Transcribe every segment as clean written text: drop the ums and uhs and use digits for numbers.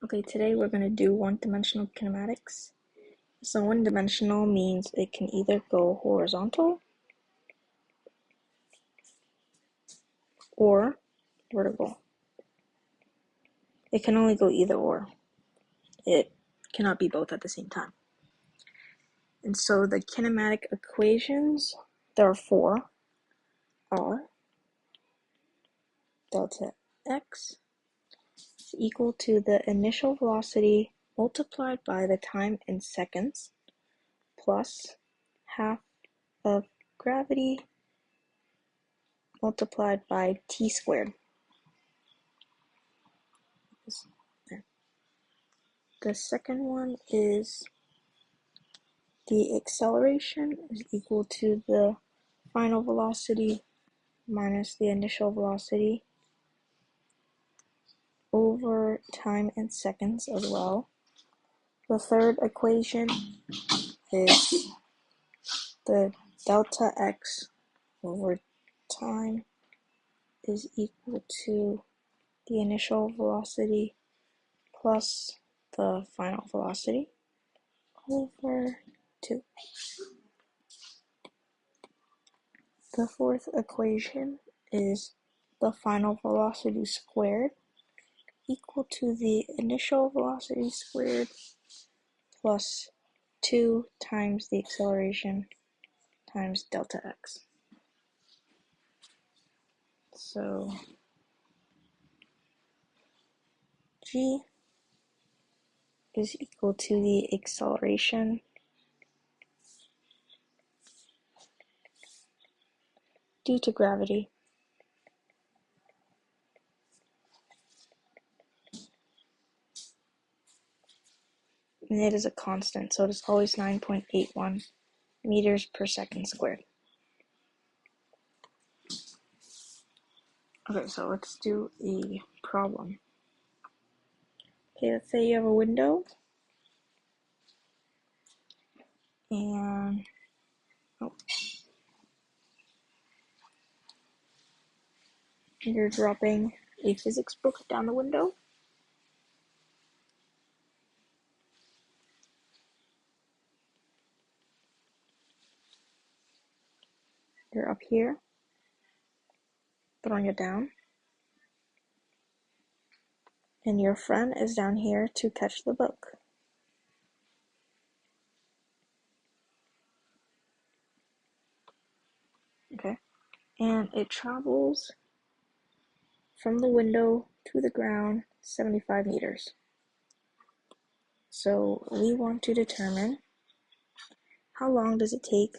Okay, today we're going to do one-dimensional kinematics. So one-dimensional means it can either go horizontal or vertical. It can only go either or. It cannot be both at the same time. And so the kinematic equations, there are four, are delta x is equal to the initial velocity multiplied by the time in seconds plus half of gravity multiplied by t squared. The second one is the acceleration is equal to the final velocity minus the initial velocity over time in seconds as well. The third equation is the delta x over time is equal to the initial velocity plus the final velocity over 2. The fourth equation is the final velocity squared equal to the initial velocity squared plus 2 times the acceleration times delta x. So g is equal to the acceleration due to gravity and it is a constant, so it is always 9.81 meters per second squared. Okay, so let's do a problem. Okay, let's say you have a window and you're dropping a physics book down the window. You're up here, throwing it down. And your friend is down here to catch the book. Okay. And it travels from the window to the ground 75 meters. So we want to determine how long does it take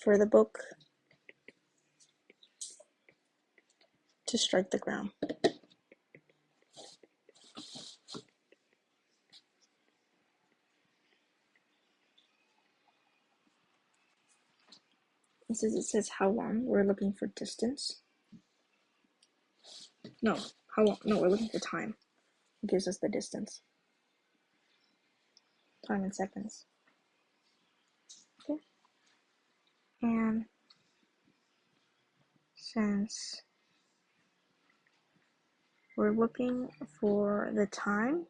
for the book to strike the ground. It says how long. We're looking for distance. No, how long? No, we're looking for time. It gives us the distance. Time in seconds. Okay. And since we're looking for the time,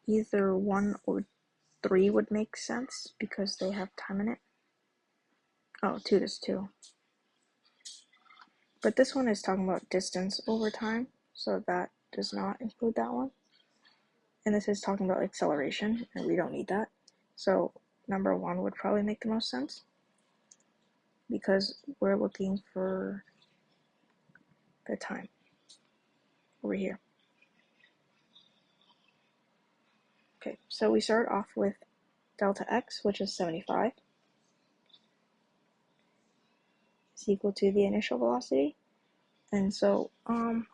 either 1 or 3 would make sense because they have time in it. Oh, 2 is 2. But this one is talking about distance over time, so that does not include that one. And this is talking about acceleration, and we don't need that. So number 1 would probably make the most sense because we're looking for the time over here. Okay, so we start off with delta x, which is 75, is equal to the initial velocity. And so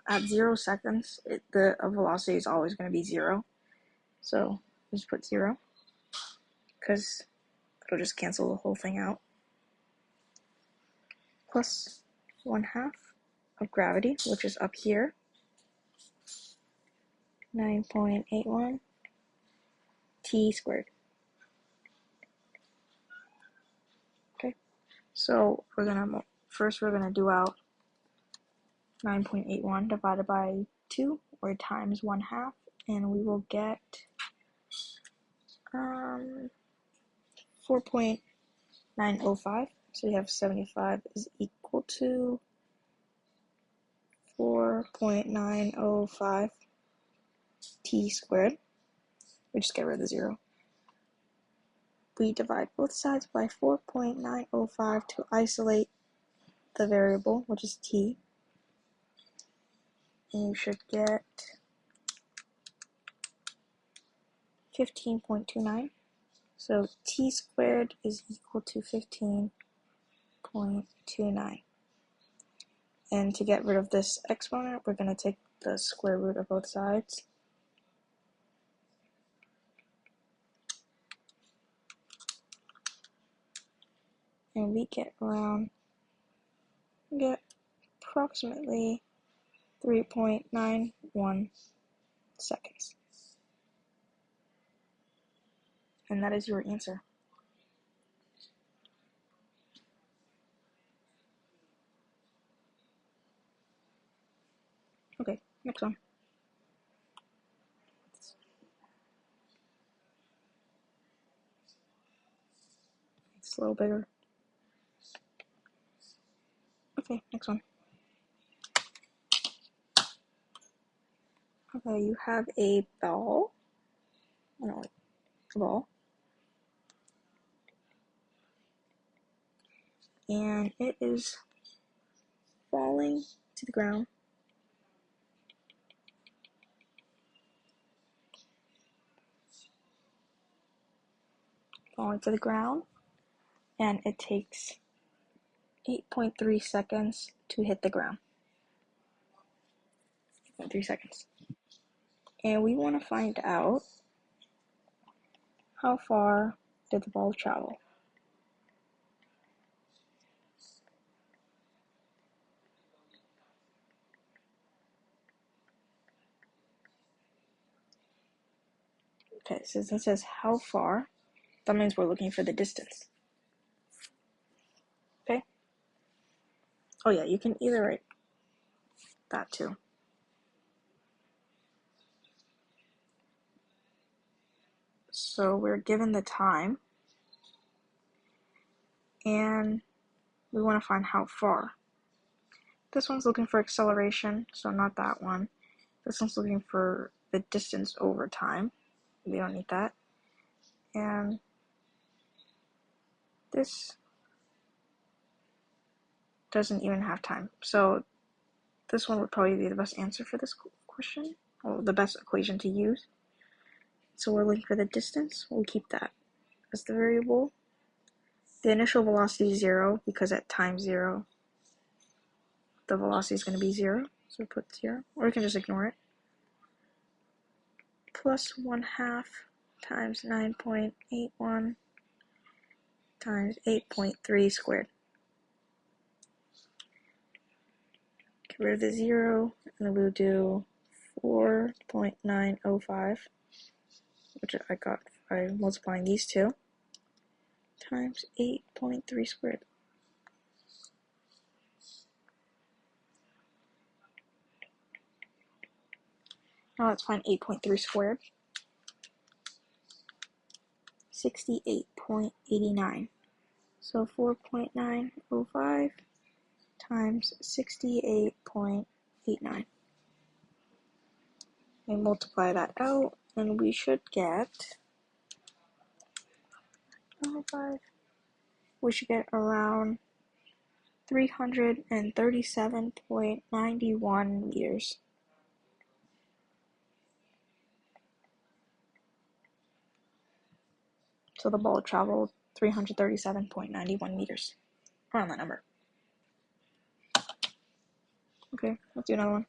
at 0 seconds, the velocity is always going to be 0. So just put 0 because it'll just cancel the whole thing out. Plus 1/2 of gravity, which is up here, 9.81 t squared. Okay, So we're gonna do out 9.81 divided by 2, or times 1/2, and we will get 4.905. So we have 75 is equal to 4.905 t squared. We just get rid of the 0. We divide both sides by 4.905 to isolate the variable, which is t. And you should get 15.29. So t squared is equal to 15.29. And to get rid of this exponent, we're going to take the square root of both sides. And we get approximately 3.91 seconds. And that is your answer. Okay, next one. It's a little bigger. Okay, next one. Okay, you have a ball. A ball. And it is falling to the ground. And it takes 8.3 seconds to hit the ground. 8.3 seconds. And we want to find out how far did the ball travel. Okay, so since it says how far, that means we're looking for the distance. Okay? Oh yeah, you can either write that too. So we're given the time, and we want to find how far. This one's looking for acceleration, so not that one. This one's looking for the distance over time. We don't need that. And this doesn't even have time. So this one would probably be the best answer for this question, or the best equation to use. So we're looking for the distance. We'll keep that as the variable. The initial velocity is 0, because at time 0, the velocity is going to be 0. So put 0, or we can just ignore it. Plus 1/2 times 9.81 times 8.3 squared. Get rid of the 0, and then we'll do 4.905, which I got by multiplying these two, times 8.3 squared. Now let's find 8.3 squared. 68.89. So 4.905 times 68.89. And multiply that out, and we should get around 337.91 meters. So the ball traveled 337.91 meters. Around that number. Okay, let's do another one.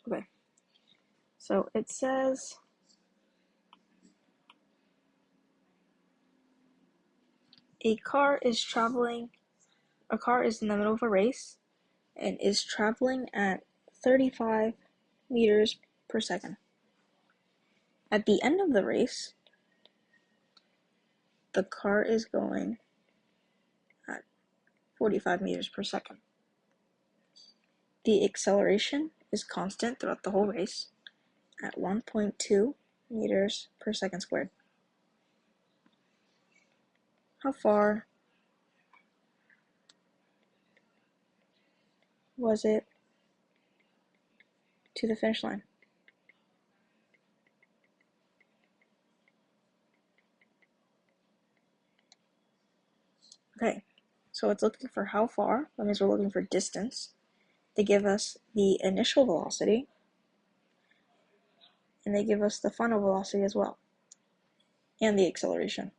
Okay. So it says a car is in the middle of a race and is traveling at 35 meters per second. At the end of the race, the car is going at 45 meters per second. The acceleration is constant throughout the whole race at 1.2 meters per second squared. How far was it to the finish line? Okay, so it's looking for how far. That means we're looking for distance. They give us the initial velocity, and they give us the final velocity as well, and the acceleration.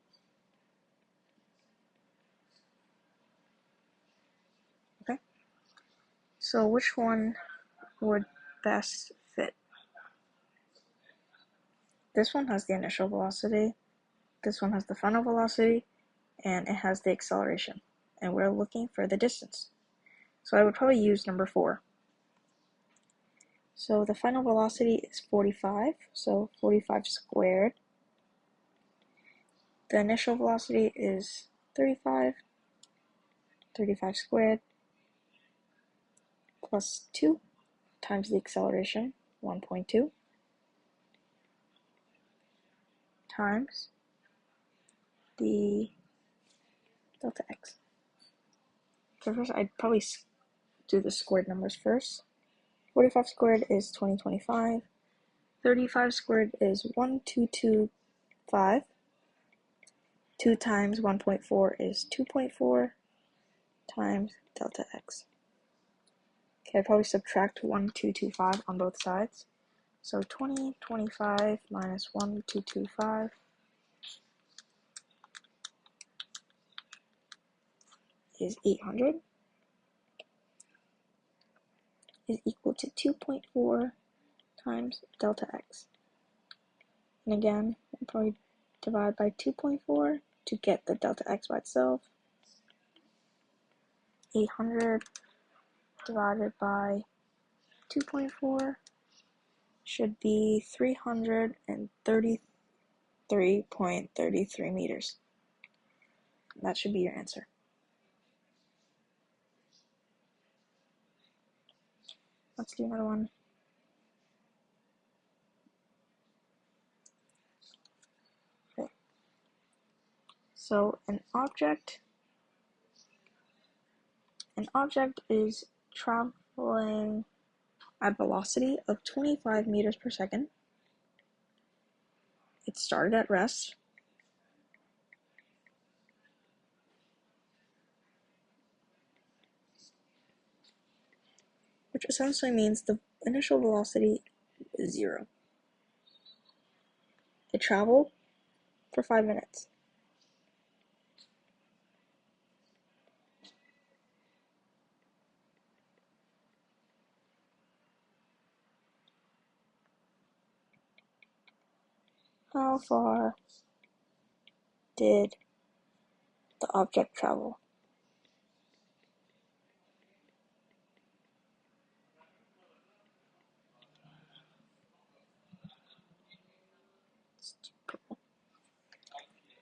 Okay, so which one would best fit? This one has the initial velocity, this one has the final velocity, and it has the acceleration. And we're looking for the distance. So I would probably use number 4. So the final velocity is 45, so 45 squared. The initial velocity is 35, 35 squared, plus 2 times the acceleration, 1.2, times the delta x. So first I'd probably do the squared numbers first. 45 squared is 2025. 35 squared is 1225. 2 times 1.4 is 2.4 times delta x. Okay, I'd probably subtract 1225 on both sides. So 2025 minus 1225 is 800 is equal to 2.4 times delta x. And again, I'll probably divide by 2.4 to get the delta x by itself. 800 divided by 2.4 should be 333.33 meters. That should be your answer. Let's do another one. Okay. So an object is traveling at velocity of 25 meters per second. It started at rest. Which essentially means the initial velocity is 0. It traveled for 5 minutes. How far did the object travel?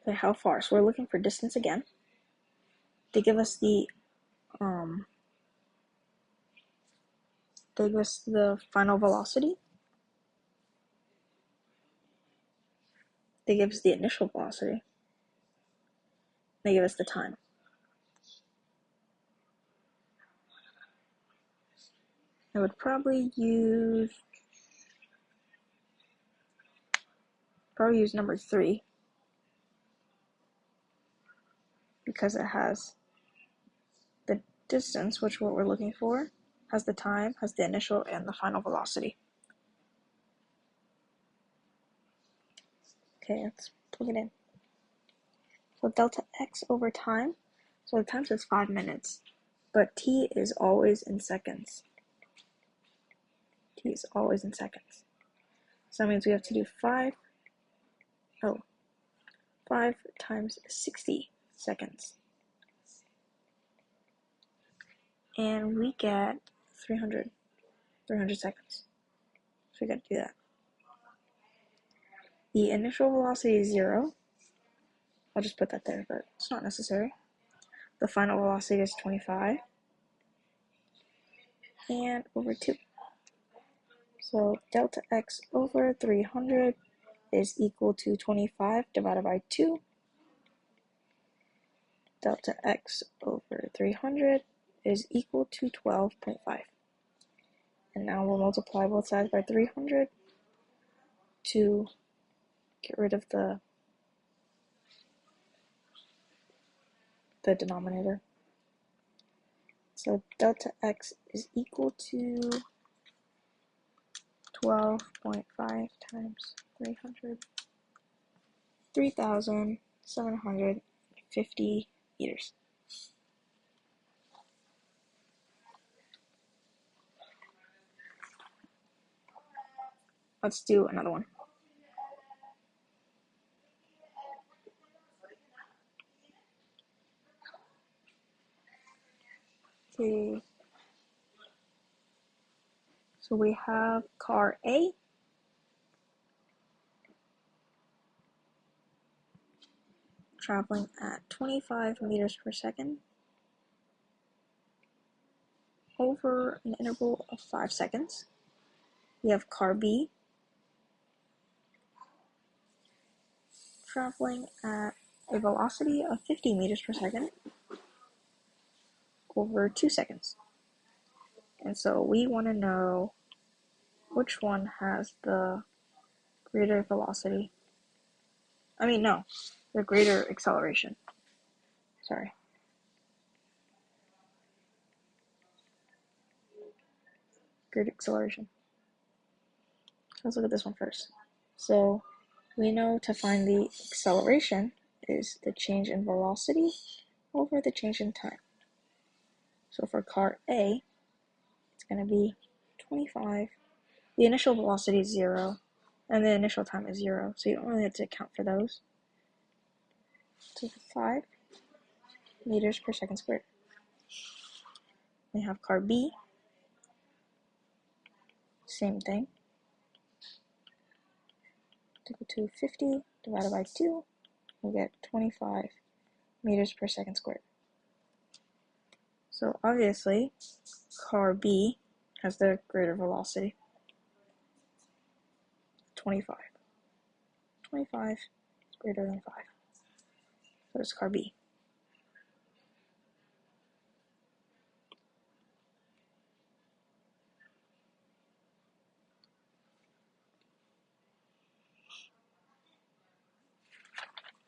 Okay, how far? So we're looking for distance again. They give us the final velocity. They give us the initial velocity. They give us the time. I would probably use number 3 because it has the distance, which is what we're looking for, has the time, has the initial and the final velocity. Okay, let's plug it in. So delta x over time, so the time says 5 minutes, but t is always in seconds. T is always in seconds. So that means we have to do 5 times 60 seconds. And we get 300 seconds. So we gotta do that. The initial velocity is 0. I'll just put that there, but it's not necessary. The final velocity is 25. And over 2. So delta x over 300 is equal to 25 divided by 2. Delta x over 300 is equal to 12.5. And now we'll multiply both sides by 300 to get rid of the denominator. So delta x is equal to 12.5 times 300, 3,750 meters. Let's do another one. Okay. So we have car A. Traveling at 25 meters per second over an interval of 5 seconds. We have car B traveling at a velocity of 50 meters per second over 2 seconds. And so we want to know which one has the greater velocity. The greater acceleration. Sorry. Greater acceleration. So let's look at this one first. So we know to find the acceleration is the change in velocity over the change in time. So for car A, it's going to be 25. The initial velocity is 0, and the initial time is 0, so you don't really have to account for those. So 5 meters per second squared. We have car B, same thing. Equal to 50 divided by 2, we get 25 meters per second squared. So obviously, car B has the greater velocity, 25. 25 is greater than 5. So it's car B.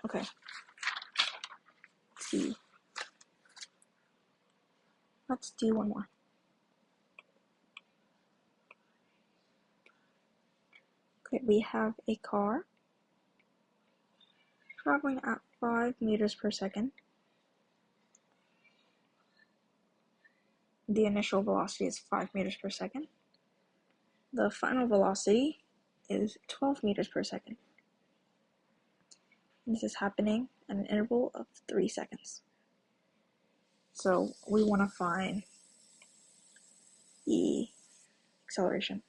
Okay. Let's see. Let's do one more. Okay, we have a car traveling at 5 meters per second. The initial velocity is 5 meters per second. The final velocity is 12 meters per second. This is happening at an interval of 3 seconds. So we want to find the acceleration.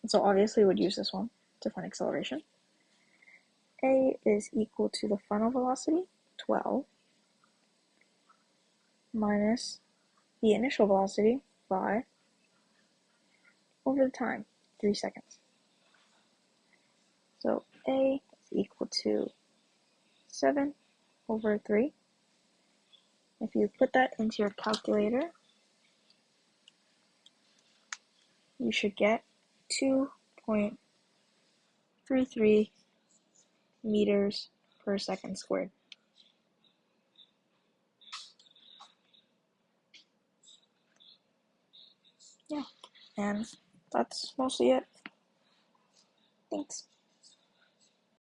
And so obviously we would use this one to find acceleration. A is equal to the final velocity, 12, minus the initial velocity, 5, over the time, 3 seconds. So A is equal to 7 over 3. If you put that into your calculator, you should get 2.33 meters per second squared. Yeah, and that's mostly it. Thanks.